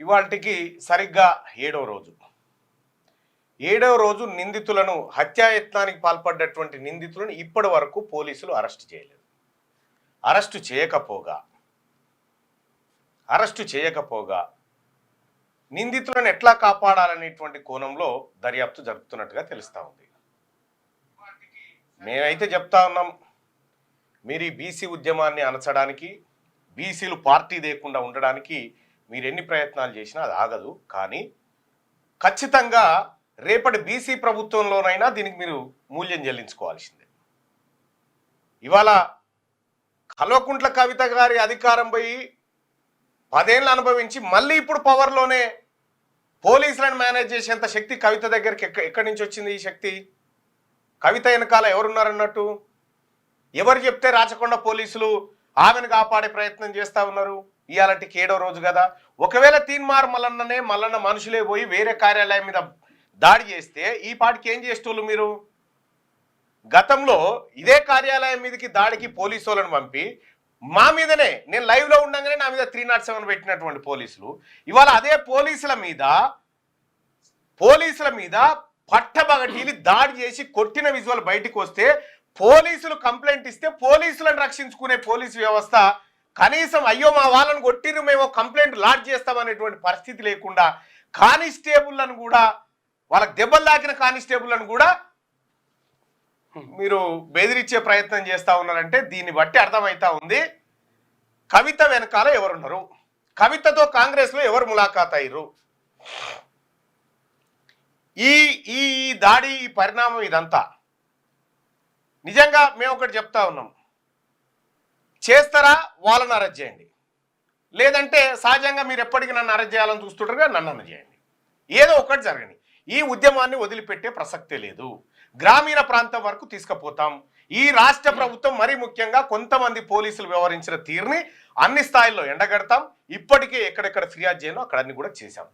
ఇవాల్టికి సరిగ్గా ఏడవ రోజు నిందితులను హత్యాయత్నానికి పాల్పడ్డటువంటి నిందితులను ఇప్పటి వరకు పోలీసులు అరెస్ట్ చేయలేదు. అరెస్టు చేయకపోగా నిందితులను ఎట్లా కాపాడాలనేటువంటి కోణంలో దర్యాప్తు జరుపుతున్నట్టుగా తెలుస్తూ ఉంది. మేమైతే చెప్తా ఉన్నాం, మీరు ఈ బీసీ ఉద్యమాన్ని అణచడానికి, బీసీలు పార్టీ లేకుండా ఉండడానికి మీరు ఎన్ని ప్రయత్నాలు చేసినా అది ఆగదు. కానీ ఖచ్చితంగా రేపటి బీసీ ప్రభుత్వంలోనైనా దీనికి మీరు మూల్యం చెల్లించుకోవాల్సిందే. ఇవాళ కల్వకుంట్ల కవిత గారి అధికారం పోయి 10 ఏళ్ళు అనుభవించి మళ్ళీ ఇప్పుడు పవర్లోనే పోలీసులను మేనేజ్ చేసేంత శక్తి కవిత దగ్గరికి ఎక్కడి నుంచి వచ్చింది? ఈ శక్తి కవిత వెనకాల ఎవరున్నారన్నట్టు? ఎవరు చెప్తే రాచకొండ పోలీసులు ఆమెను కాపాడే ప్రయత్నం చేస్తూ ఉన్నారు? ఇవాళకి 7వ రోజు కదా. ఒకవేళ తీన్మార్ మల్లన్న మనుషులే పోయి వేరే కార్యాలయం మీద దాడి చేస్తే ఈ పాటికి ఏం చేసేటోళ్ళు మీరు? గతంలో ఇదే కార్యాలయం మీదకి దాడికి పోలీసు వాళ్ళని పంపి మా మీదనే, నేను లైవ్లో ఉండగానే నా మీద 307 పెట్టినటువంటి పోలీసులు ఇవాళ అదే పోలీసుల మీద పట్టబగటీలు దాడి చేసి కొట్టిన విజువల్ బయటికి వస్తే పోలీసులు కంప్లైంట్ ఇస్తే పోలీసులను రక్షించుకునే పోలీసు వ్యవస్థ కనీసం అయ్యో మా వాళ్ళని కొట్టిరు మేము కంప్లైంట్ లాడ్జ్ చేస్తామనేటువంటి పరిస్థితి లేకుండా కానిస్టేబుల్లను కూడా, వాళ్ళకి దెబ్బలు తాకిన కానిస్టేబుల్లను కూడా మీరు బెదిరించే ప్రయత్నం చేస్తూ ఉన్నారంటే దీన్ని బట్టి అర్థమవుతా ఉంది కవిత వెనకాల ఎవరున్నారు, కవితతో కాంగ్రెస్లో ఎవరు ములాఖాత్ అయ్యారు. ఈ దాడి, ఈ పరిణామం ఇదంతా నిజంగా మేము ఒకటి చెప్తా ఉన్నాం, చేస్తారా వాళ్ళని అరెస్ట్ చేయండి, లేదంటే సహజంగా మీరు ఎప్పటికీ నన్ను అరెస్ట్ చేయాలని చూస్తుంటారుగా నన్ను అరెస్ట్ చేయండి, ఏదో ఒకటి జరగని. ఈ ఉద్యమాన్ని వదిలిపెట్టే ప్రసక్తే లేదు. గ్రామీణ ప్రాంతం వరకు తీసుకుపోతాం. ఈ రాష్ట్ర ప్రభుత్వం మరీ ముఖ్యంగా కొంతమంది పోలీసులు వ్యవహరించిన తీరుని అన్ని స్థాయిల్లో ఎండగడతాం. ఇప్పటికే ఎక్కడెక్కడ ఫిర్యాదు చేయను అక్కడ అన్ని కూడా చేశాం.